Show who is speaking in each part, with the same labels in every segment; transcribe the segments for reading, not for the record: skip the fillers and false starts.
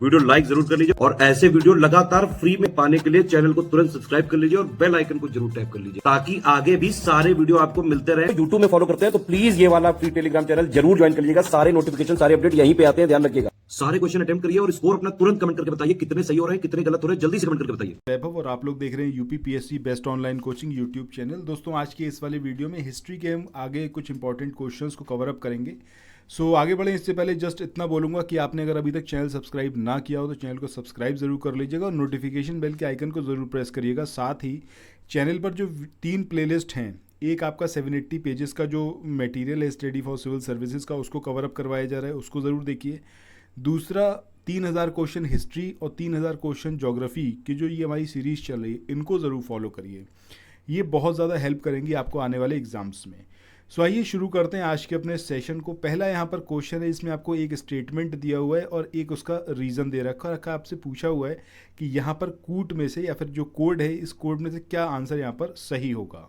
Speaker 1: Video like जरूर कर लीजिए और ऐसे वीडियो लगातार फ्री में पाने के लिए चैनल को तुरंत सब्सक्राइब कर लीजिए और बेल आइकन को जरूर टैप कर लीजिए ताकि आगे भी सारे वीडियो आपको मिलते रहे। यूट्यूब में फॉलो करते हैं तो प्लीज ये वाला फ्री टेलीग्राम चैनल जरूर ज्वाइन कर लीजिएगा। सारे नोटिफिकेशन सारे अपडेट यहीं पे आते हैं, ध्यान रखिएगा। सारे क्वेश्चन अटेम्प्ट करिए और स्कोर अपना तुरंत कमेंट करके बताइए कितने सही हो रहे हैं कितने गलत हो रहे हैं, जल्दी से कमेंट करके बताइए।
Speaker 2: वैभव और आप लोग देख रहे हैं UP PSC best online coaching YouTube channel. दोस्तों आज के इस वाले वीडियो में हिस्ट्री के हम आगे कुछ इंपॉर्टेंट क्वेश्चंस को कवर अप करेंगे। सो आगे बढ़ें इससे पहले जस्ट इतना बोलूंगा कि आपने अगर अभी तक चैनल सब्सक्राइब ना किया हो तो चैनल को सब्सक्राइब जरूर कर लीजिएगा और नोटिफिकेशन बेल के आइकन को जरूर प्रेस करिएगा। साथ ही चैनल पर जो 3 प्लेलिस्ट हैं, एक आपका 780 पेजेस का जो मटेरियल है स्टडी फॉर सिविल सर्विसेज का, उसको कवर अप करवाया जा रहा है, उसको ज़रूर देखिए। दूसरा 3000 क्वेश्चन हिस्ट्री और 3000 क्वेश्चन ज्योग्राफी की जो ये हमारी सीरीज़ चल रही है, इनको ज़रूर फॉलो करिए। ये बहुत ज़्यादा हेल्प करेंगी आपको आने वाले एग्जाम्स में। सो आइए शुरू करते हैं आज के अपने सेशन को। पहला यहाँ पर क्वेश्चन है, इसमें आपको एक स्टेटमेंट दिया हुआ है और एक उसका रीज़न दे रखा है। आपसे पूछा हुआ है कि यहाँ पर कूट में से या फिर जो कोड है इस कोड में से क्या आंसर यहाँ पर सही होगा।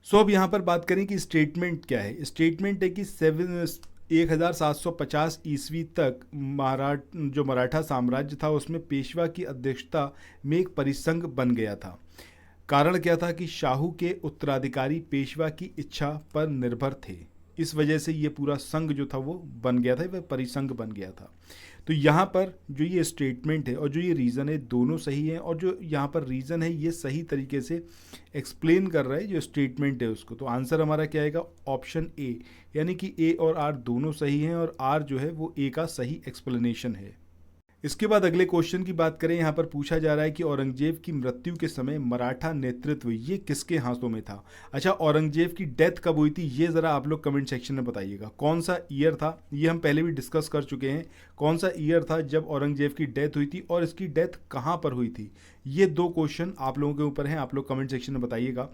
Speaker 2: सो अब यहाँ पर बात करें कि स्टेटमेंट क्या है। स्टेटमेंट है कि 1750 ईस्वी तक जो मराठा साम्राज्य था उसमें पेशवा की अध्यक्षता में एक परिसंघ बन गया था। कारण क्या था कि शाहू के उत्तराधिकारी पेशवा की इच्छा पर निर्भर थे, इस वजह से ये पूरा संघ जो था वो बन गया था, वह परिसंघ बन गया था। तो यहाँ पर जो ये स्टेटमेंट है और जो ये रीज़न है दोनों सही हैं, और जो यहाँ पर रीज़न है ये सही तरीके से एक्सप्लेन कर रहा है जो स्टेटमेंट है उसको। तो आंसर हमारा क्या आएगा, ऑप्शन ए, यानी कि ए और आर दोनों सही हैं और आर जो है वो ए का सही एक्सप्लेनेशन है। इसके बाद अगले क्वेश्चन की बात करें, यहाँ पर पूछा जा रहा है कि औरंगजेब की मृत्यु के समय मराठा नेतृत्व ये किसके हाथों में था। अच्छा, औरंगजेब की डेथ कब हुई थी ये ज़रा आप लोग कमेंट सेक्शन में बताइएगा। कौन सा ईयर था, ये हम पहले भी डिस्कस कर चुके हैं। कौन सा ईयर था जब औरंगजेब की डेथ हुई थी और इसकी डेथ कहाँ पर हुई थी। ये 2 क्वेश्चन आप लोगों के ऊपर हैं, आप लोग कमेंट सेक्शन में बताइएगा।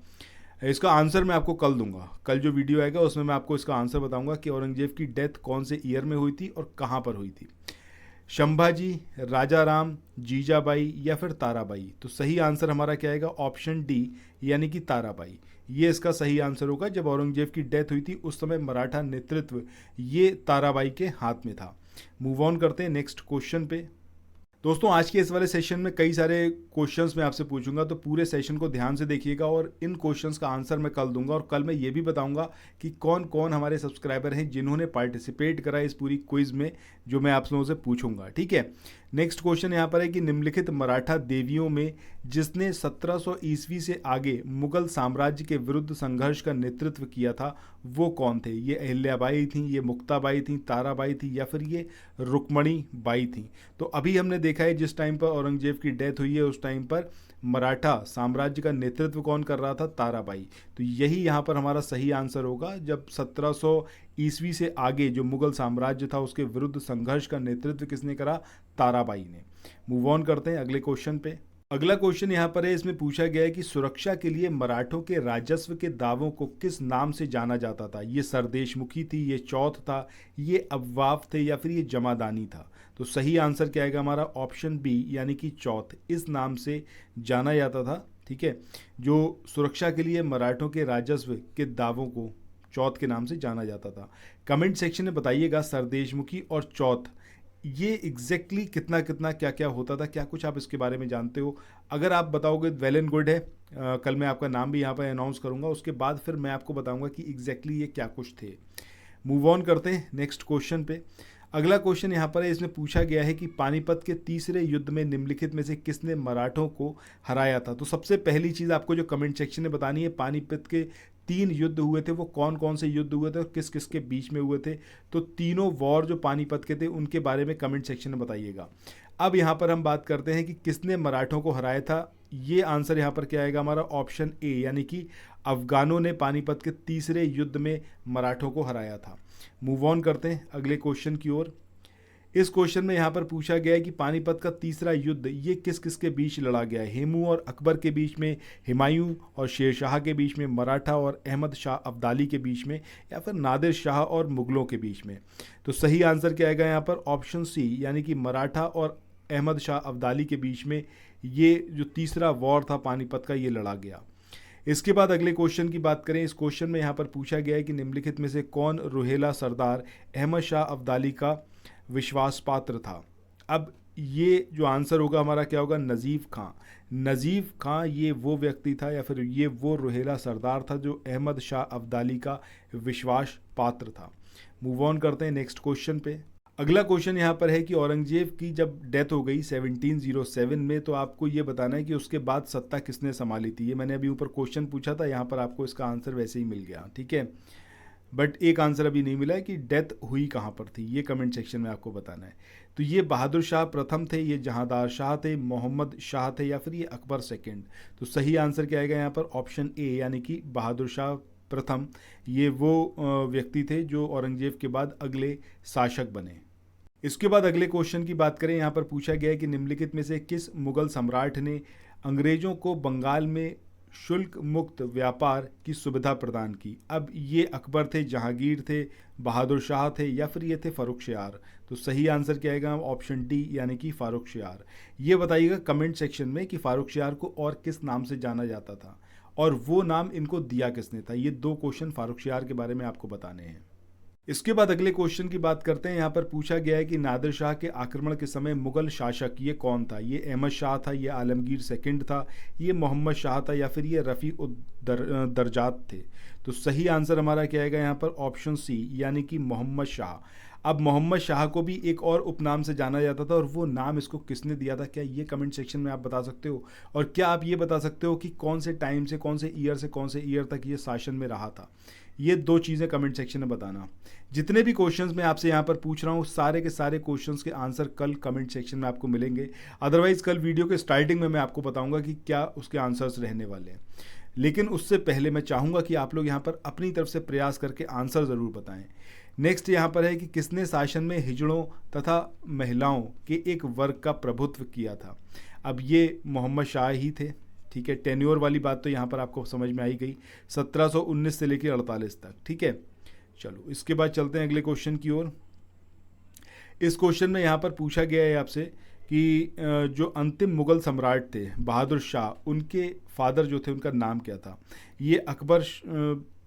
Speaker 2: इसका आंसर मैं आपको कल दूंगा, कल जो वीडियो आएगा उसमें मैं आपको इसका आंसर बताऊंगा कि औरंगजेब की डेथ कौन से ईयर में हुई थी और कहाँ पर हुई थी। संभाजी, राजा राम, जीजाबाई या फिर ताराबाई। तो सही आंसर हमारा क्या आएगा, ऑप्शन डी, यानी कि ताराबाई। ये इसका सही आंसर होगा। जब औरंगजेब की डेथ हुई थी उस समय मराठा नेतृत्व ये ताराबाई के हाथ में था। मूव ऑन करते हैं नेक्स्ट क्वेश्चन पे। दोस्तों आज के इस वाले सेशन में कई सारे क्वेश्चंस मैं आपसे पूछूंगा, तो पूरे सेशन को ध्यान से देखिएगा और इन क्वेश्चंस का आंसर मैं कल दूंगा। और कल मैं ये भी बताऊंगा कि कौन कौन हमारे सब्सक्राइबर हैं जिन्होंने पार्टिसिपेट करा इस पूरी क्विज में, जो मैं आप लोगों से पूछूंगा। ठीक है, नेक्स्ट क्वेश्चन यहाँ पर है कि निम्नलिखित मराठा देवियों में जिसने 1700 ईस्वी से आगे मुगल साम्राज्य के विरुद्ध संघर्ष का नेतृत्व किया था वो कौन थे। ये अहिल्याबाई थी, ये मुक्ताबाई थी, ताराबाई थी या फिर ये रुक्मणी बाई थी। तो अभी हमने देखा है जिस टाइम पर औरंगजेब की डेथ हुई है उस टाइम पर मराठा साम्राज्य का नेतृत्व कौन कर रहा था, ताराबाई। तो यही यहाँ पर हमारा सही आंसर होगा। जब 1700 ईस्वी से आगे जो मुगल साम्राज्य था उसके विरुद्ध संघर्ष का नेतृत्व किसने करा, ताराबाई ने। मूव ऑन करते हैं अगले क्वेश्चन पे। अगला क्वेश्चन यहाँ पर है, इसमें पूछा गया है कि सुरक्षा के लिए मराठों के राजस्व के दावों को किस नाम से जाना जाता था। ये सरदेशमुखी थी, ये चौथ था, ये अववाफ थे या फिर ये जमादानी था। तो सही आंसर क्या आएगा हमारा, ऑप्शन बी, यानी कि चौथ, इस नाम से जाना जाता था। ठीक है, जो सुरक्षा के लिए मराठों के राजस्व के दावों को चौथ के नाम से जाना जाता था। कमेंट सेक्शन में बताइएगा सरदेशमुखी और चौथ ये एग्जैक्टली कितना कितना क्या क्या होता था, क्या कुछ आप इसके बारे में जानते हो। अगर आप बताओगे वेल एंड गुड है। कल मैं आपका नाम भी यहाँ पर अनाउंस करूँगा, उसके बाद फिर मैं आपको बताऊँगा कि एग्जैक्टली ये क्या कुछ थे। मूव ऑन करते हैं नेक्स्ट क्वेश्चन पे। अगला क्वेश्चन यहाँ पर है, इसमें पूछा गया है कि पानीपत के तीसरे युद्ध में निम्नलिखित में से किसने मराठों को हराया था। तो सबसे पहली चीज़ आपको जो कमेंट सेक्शन में बतानी है, पानीपत के 3 युद्ध हुए थे, वो कौन कौन से युद्ध हुए थे और किस किस के बीच में हुए थे। तो तीनों वॉर जो पानीपत के थे उनके बारे में कमेंट सेक्शन में बताइएगा। अब यहाँ पर हम बात करते हैं कि किसने मराठों को हराया था। ये आंसर यहाँ पर क्या आएगा हमारा, ऑप्शन ए, यानी कि अफगानों ने पानीपत के तीसरे युद्ध में मराठों को हराया था। मूव ऑन करते हैं अगले क्वेश्चन की ओर। इस क्वेश्चन में यहाँ पर पूछा गया है कि पानीपत का तीसरा युद्ध ये किस किस के बीच लड़ा गया है। हेमू और अकबर के बीच में, हुमायूं और शेर शाह के बीच में, मराठा और अहमद शाह अब्दाली के बीच में, या फिर नादिर शाह और मुगलों के बीच में। तो सही आंसर क्या आएगा यहाँ पर, ऑप्शन सी, यानी कि मराठा और अहमद शाह अब्दाली के बीच में ये जो तीसरा वॉर था पानीपत का ये लड़ा गया। इसके बाद अगले क्वेश्चन की बात करें। इस क्वेश्चन में यहाँ पर पूछा गया है कि निम्नलिखित में से कौन रुहेला सरदार अहमद शाह अब्दाली का विश्वास पात्र था। अब ये जो आंसर होगा हमारा क्या होगा, नजीफ खां। नजीफ खां ये वो व्यक्ति था या फिर ये वो रोहेला सरदार था जो अहमद शाह अब्दाली का विश्वास पात्र था। मूव ऑन करते हैं नेक्स्ट क्वेश्चन पे। अगला क्वेश्चन यहाँ पर है कि औरंगजेब की जब डेथ हो गई 1707 में, तो आपको ये बताना है कि उसके बाद सत्ता किसने संभाली थी। ये मैंने अभी ऊपर क्वेश्चन पूछा था, यहाँ पर आपको इसका आंसर वैसे ही मिल गया, ठीक है। बट एक आंसर अभी नहीं मिला है कि डेथ हुई कहाँ पर थी, ये कमेंट सेक्शन में आपको बताना है। तो ये बहादुर शाह प्रथम थे, ये जहांदार शाह थे, मोहम्मद शाह थे, या फिर ये अकबर सेकंड। तो सही आंसर क्या आएगा यहाँ पर, ऑप्शन ए यानी कि बहादुर शाह प्रथम। ये वो व्यक्ति थे जो औरंगजेब के बाद अगले शासक बने। इसके बाद अगले क्वेश्चन की बात करें, यहाँ पर पूछा गया है कि निम्नलिखित में से किस मुगल सम्राट ने अंग्रेजों को बंगाल में शुल्क मुक्त व्यापार की सुविधा प्रदान की। अब ये अकबर थे, जहांगीर थे, बहादुर शाह थे, या फिर ये थे फारुख-ए-आर। तो सही आंसर क्या आएगा, ऑप्शन डी यानी कि फारुख-ए-आर। ये बताइएगा कमेंट सेक्शन में कि फारुख-ए-आर को और किस नाम से जाना जाता था और वो नाम इनको दिया किसने था। ये दो क्वेश्चन फारुख-ए-आर के बारे में आपको बताने हैं। इसके बाद अगले क्वेश्चन की बात करते हैं। यहाँ पर पूछा गया है कि नादिर शाह के आक्रमण के समय मुगल शासक ये कौन था। ये अहमद शाह था, ये आलमगीर सेकंड था, ये मोहम्मद शाह था, या फिर ये रफ़ी दरजात थे। तो सही आंसर हमारा क्या आएगा यहाँ पर, ऑप्शन सी यानी कि मोहम्मद शाह। अब मोहम्मद शाह को भी एक और उपनाम से जाना जाता था और वो नाम इसको किसने दिया था, क्या ये कमेंट सेक्शन में आप बता सकते हो। और क्या आप ये बता सकते हो कि कौन से टाइम से कौन से ईयर तक ये शासन में रहा था। ये दो चीज़ें कमेंट सेक्शन में बताना। जितने भी क्वेश्चंस मैं आपसे यहाँ पर पूछ रहा हूँ, सारे के सारे क्वेश्चंस के आंसर कल कमेंट सेक्शन में आपको मिलेंगे। अदरवाइज़ कल वीडियो के स्टार्टिंग में मैं आपको बताऊँगा कि क्या उसके आंसर्स रहने वाले हैं। लेकिन उससे पहले मैं चाहूँगा कि आप लोग यहाँ पर अपनी तरफ से प्रयास करके आंसर ज़रूर बताएं। नेक्स्ट यहाँ पर है कि किसने शासन में हिजड़ों तथा महिलाओं के एक वर्ग का प्रभुत्व किया था। अब ये मोहम्मद शाह ही थे, ठीक है। टेन्योर वाली बात तो यहाँ पर आपको समझ में आई गई, 1719 से लेकर 48 तक, ठीक है। चलो इसके बाद चलते हैं अगले क्वेश्चन की ओर। इस क्वेश्चन में यहाँ पर पूछा गया है आपसे कि जो अंतिम मुगल सम्राट थे बहादुर शाह, उनके फादर जो थे उनका नाम क्या था। ये अकबर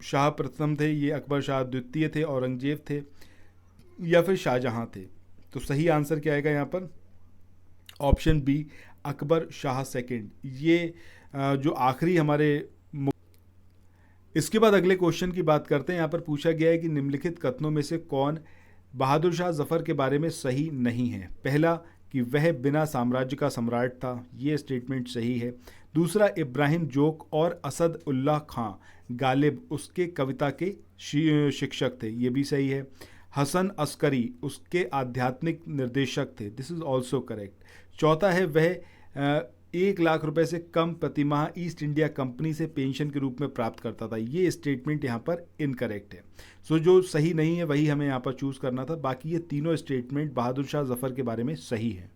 Speaker 2: शाह प्रथम थे, ये अकबर शाह द्वितीय थे, औरंगजेब थे, या फिर शाहजहां थे। तो सही आंसर क्या आएगा यहाँ पर, option B Akbar Shah second. ये जो आखिरी हमारे। इसके बाद अगले क्वेश्चन की बात करते हैं। यहाँ पर पूछा गया है कि निम्नलिखित कथनों में से कौन बहादुर शाह जफर के बारे में सही नहीं है। पहला कि वह बिना साम्राज्य का सम्राट था, ये स्टेटमेंट सही है। दूसरा, इब्राहिम जोक और असद उल्लाह खां गालिब उसके कविता के शिक्षक थे, ये भी सही है। हसन अस्करी उसके आध्यात्मिक निर्देशक थे, दिस इज़ ऑल्सो करेक्ट। चौथा है वह 1 लाख रुपए से कम प्रतिमाह ईस्ट इंडिया कंपनी से पेंशन के रूप में प्राप्त करता था, ये स्टेटमेंट यहाँ पर इनकरेक्ट है। सो जो सही नहीं है वही हमें यहाँ पर चूज़ करना था। बाकी ये तीनों स्टेटमेंट बहादुर शाह जफर के बारे में सही है।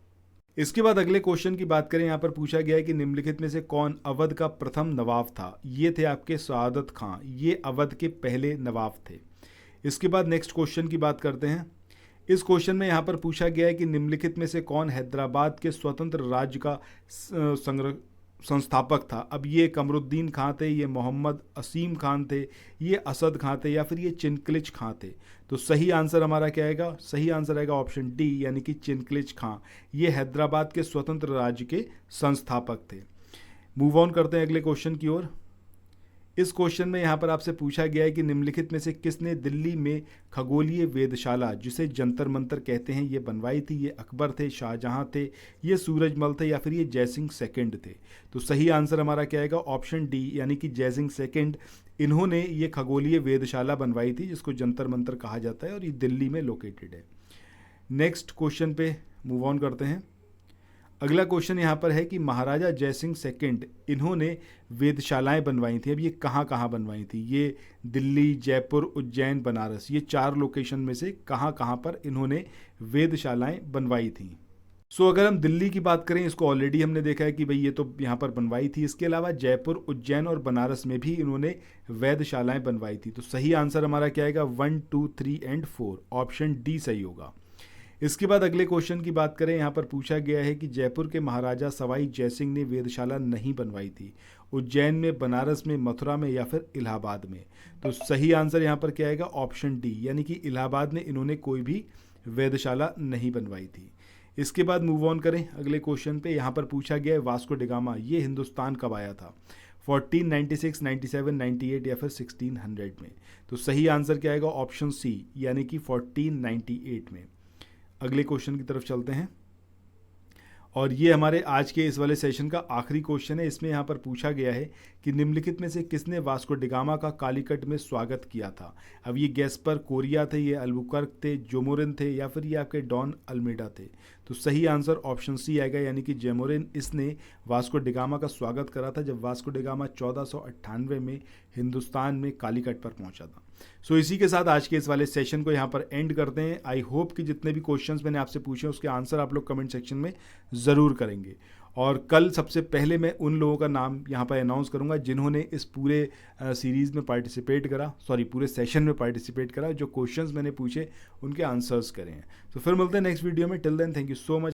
Speaker 2: इसके बाद अगले क्वेश्चन की बात करें। यहाँ पर पूछा गया है कि निम्नलिखित में से कौन अवध का प्रथम नवाब था। ये थे आपके सआदत खां, ये अवध के पहले नवाब थे। इसके बाद नेक्स्ट क्वेश्चन की बात करते हैं। इस क्वेश्चन में यहाँ पर पूछा गया है कि निम्नलिखित में से कौन हैदराबाद के स्वतंत्र राज्य का संस्थापक था। अब ये कमरुद्दीन खां थे, ये मोहम्मद असीम खान थे, ये असद खां थे, या फिर ये चिनकलिच खां थे। तो सही आंसर हमारा क्या आएगा, सही आंसर आएगा ऑप्शन डी यानी कि चिनकलिच खां। ये हैदराबाद के स्वतंत्र राज्य के संस्थापक थे। मूव ऑन करते हैं अगले क्वेश्चन की ओर। इस क्वेश्चन में यहाँ पर आपसे पूछा गया है कि निम्नलिखित में से किसने दिल्ली में खगोलीय वेधशाला, जिसे जंतर मंतर कहते हैं, ये बनवाई थी। ये अकबर थे, शाहजहां थे, ये सूरजमल थे, या फिर ये जयसिंह सेकंड थे। तो सही आंसर हमारा क्या आएगा, ऑप्शन डी यानी कि जयसिंह सेकंड। इन्होंने ये खगोलीय वेधशाला बनवाई थी जिसको जंतर मंतर कहा जाता है और ये दिल्ली में लोकेटेड है। नेक्स्ट क्वेश्चन पे मूव ऑन करते हैं। अगला क्वेश्चन यहाँ पर है कि महाराजा जयसिंह सेकंड इन्होंने वेधशालाएं बनवाई थी। अब ये कहाँ कहाँ बनवाई थी, ये दिल्ली, जयपुर, उज्जैन, बनारस, ये 4 लोकेशन में से कहाँ कहाँ पर इन्होंने वेधशालाएं बनवाई थी। सो अगर हम दिल्ली की बात करें, इसको ऑलरेडी हमने देखा है कि भाई ये तो यहाँ पर बनवाई थी। इसके अलावा जयपुर, उज्जैन और बनारस में भी इन्होंने वेधशालाएं बनवाई थी। तो सही आंसर हमारा क्या आएगा, 1, 2, 3 एंड 4, ऑप्शन डी सही होगा। इसके बाद अगले क्वेश्चन की बात करें। यहाँ पर पूछा गया है कि जयपुर के महाराजा सवाई जयसिंह ने वेधशाला नहीं बनवाई थी, उज्जैन में, बनारस में, मथुरा में, या फिर इलाहाबाद में। तो सही आंसर यहाँ पर क्या आएगा, ऑप्शन डी यानी कि इलाहाबाद में इन्होंने कोई भी वेधशाला नहीं बनवाई थी। इसके बाद मूव ऑन करें अगले क्वेश्चन पे। यहाँ पर पूछा गया है वास्को डिगामा ये हिंदुस्तान कब आया था, 1496, 97, 98 या फिर 1600 में। तो सही आंसर क्या आएगा, ऑप्शन सी यानी कि 1498 में। अगले क्वेश्चन की तरफ चलते हैं और ये हमारे आज के इस वाले सेशन का आखिरी क्वेश्चन है। इसमें यहाँ पर पूछा गया है कि निम्नलिखित में से किसने वास्को डिगामा का कालीकट में स्वागत किया था। अब ये गैस्पर कोरिया थे, ये अल्बुकर्क थे, जोमोरिन थे या फिर ये आपके डॉन अल्मेडा थे। तो सही आंसर ऑप्शन सी आएगा यानी कि जेमोरिन। इसने वास्को डिगामा का स्वागत करा था जब वास्को डिगामा 1498 में हिंदुस्तान में कालीकट पर पहुंचा था। सो इसी के साथ आज के इस वाले सेशन को यहाँ पर एंड करते हैं। आई होप कि जितने भी क्वेश्चंस मैंने आपसे पूछे उसके आंसर आप लोग कमेंट सेक्शन में ज़रूर करेंगे। और कल सबसे पहले मैं उन लोगों का नाम यहाँ पर अनाउंस करूँगा जिन्होंने इस पूरे सीरीज़ में पार्टिसिपेट करा, पूरे सेशन में पार्टिसिपेट करा, जो क्वेश्चंस मैंने पूछे उनके आंसर्स करें हैं। तो फिर मिलते हैं नेक्स्ट वीडियो में। Till then thank you so much.